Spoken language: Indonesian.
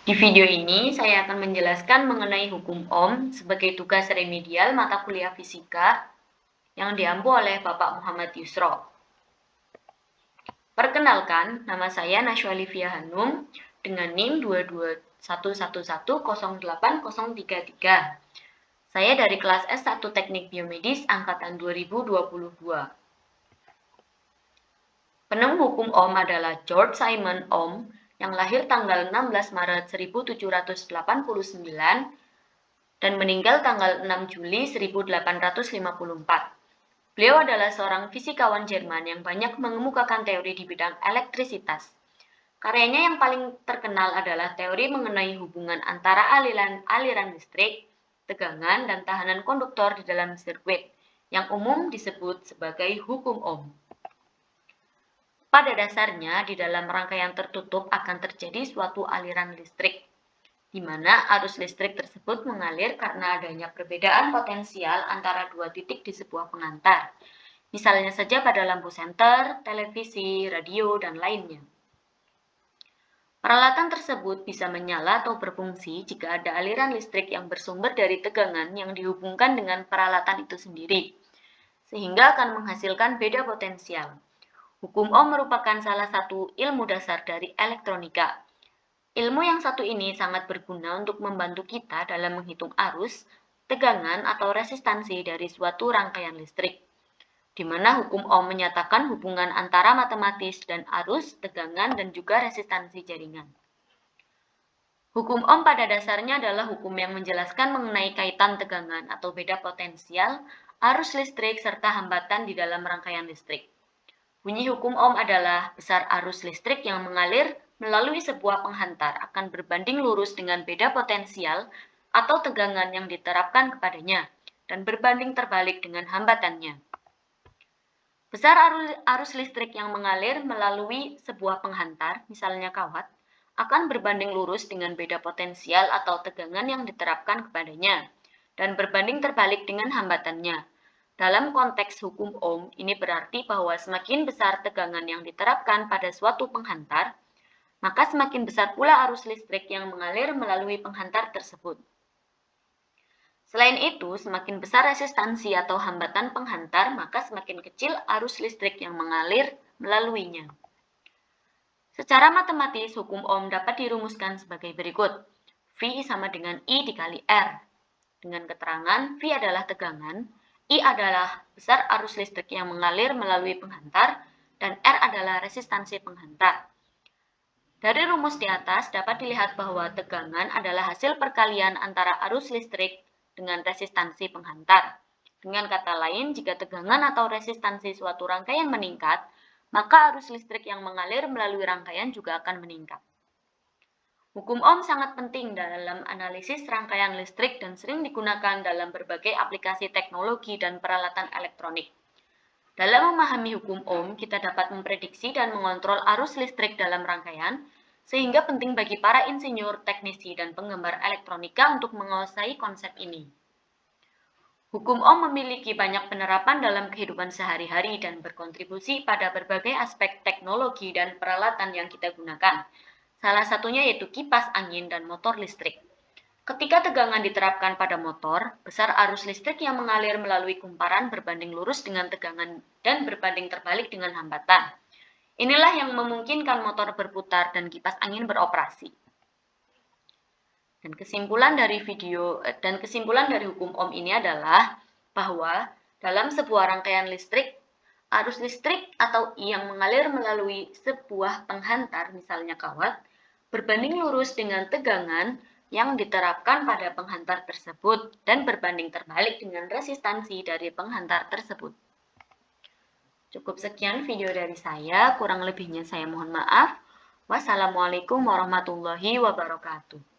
Di video ini saya akan menjelaskan mengenai hukum Ohm sebagai tugas remedial mata kuliah fisika yang diampu oleh Bapak Muhammad Yusro. Perkenalkan, nama saya Nashwa Livia Hanum dengan NIM 221110833. Saya dari kelas S1 Teknik Biomedis angkatan 2022. Penemu hukum Ohm adalah George Simon Ohm yang lahir tanggal 16 Maret 1789 dan meninggal tanggal 6 Juli 1854. Beliau adalah seorang fisikawan Jerman yang banyak mengemukakan teori di bidang elektrisitas. Karyanya yang paling terkenal adalah teori mengenai hubungan antara aliran listrik, tegangan, dan tahanan konduktor di dalam sirkuit, yang umum disebut sebagai hukum Ohm. Pada dasarnya, di dalam rangkaian tertutup akan terjadi suatu aliran listrik, di mana arus listrik tersebut mengalir karena adanya perbedaan potensial antara dua titik di sebuah pengantar, misalnya saja pada lampu senter, televisi, radio, dan lainnya. Peralatan tersebut bisa menyala atau berfungsi jika ada aliran listrik yang bersumber dari tegangan yang dihubungkan dengan peralatan itu sendiri, sehingga akan menghasilkan beda potensial. Hukum Ohm merupakan salah satu ilmu dasar dari elektronika. Ilmu yang satu ini sangat berguna untuk membantu kita dalam menghitung arus, tegangan, atau resistansi dari suatu rangkaian listrik, di mana hukum Ohm menyatakan hubungan antara matematis dan arus, tegangan, dan juga resistansi jaringan. Hukum Ohm pada dasarnya adalah hukum yang menjelaskan mengenai kaitan tegangan atau beda potensial, arus listrik, serta hambatan di dalam rangkaian listrik. Bunyi hukum Ohm adalah besar arus listrik yang mengalir melalui sebuah penghantar akan berbanding lurus dengan beda potensial atau tegangan yang diterapkan kepadanya dan berbanding terbalik dengan hambatannya. Besar arus listrik yang mengalir melalui sebuah penghantar, misalnya kawat, akan berbanding lurus dengan beda potensial atau tegangan yang diterapkan kepadanya dan berbanding terbalik dengan hambatannya. Dalam konteks hukum Ohm, ini berarti bahwa semakin besar tegangan yang diterapkan pada suatu penghantar, maka semakin besar pula arus listrik yang mengalir melalui penghantar tersebut. Selain itu, semakin besar resistansi atau hambatan penghantar, maka semakin kecil arus listrik yang mengalir melaluinya. Secara matematis, hukum Ohm dapat dirumuskan sebagai berikut. V sama dengan I dikali R. Dengan keterangan, V adalah tegangan, I adalah besar arus listrik yang mengalir melalui penghantar, dan R adalah resistansi penghantar. Dari rumus di atas dapat dilihat bahwa tegangan adalah hasil perkalian antara arus listrik dengan resistansi penghantar. Dengan kata lain, jika tegangan atau resistansi suatu rangkaian meningkat, maka arus listrik yang mengalir melalui rangkaian juga akan meningkat. Hukum Ohm sangat penting dalam analisis rangkaian listrik dan sering digunakan dalam berbagai aplikasi teknologi dan peralatan elektronik. Dalam memahami hukum Ohm, kita dapat memprediksi dan mengontrol arus listrik dalam rangkaian, sehingga penting bagi para insinyur, teknisi, dan penggemar elektronika untuk menguasai konsep ini. Hukum Ohm memiliki banyak penerapan dalam kehidupan sehari-hari dan berkontribusi pada berbagai aspek teknologi dan peralatan yang kita gunakan. Salah satunya yaitu kipas angin dan motor listrik. Ketika tegangan diterapkan pada motor, besar arus listrik yang mengalir melalui kumparan berbanding lurus dengan tegangan dan berbanding terbalik dengan hambatan. Inilah yang memungkinkan motor berputar dan kipas angin beroperasi. Dan kesimpulan dari hukum Ohm ini adalah bahwa dalam sebuah rangkaian listrik, arus listrik atau I yang mengalir melalui sebuah penghantar, misalnya kawat, berbanding lurus dengan tegangan yang diterapkan pada penghantar tersebut dan berbanding terbalik dengan resistansi dari penghantar tersebut. Cukup sekian video dari saya, kurang lebihnya saya mohon maaf. Wassalamualaikum warahmatullahi wabarakatuh.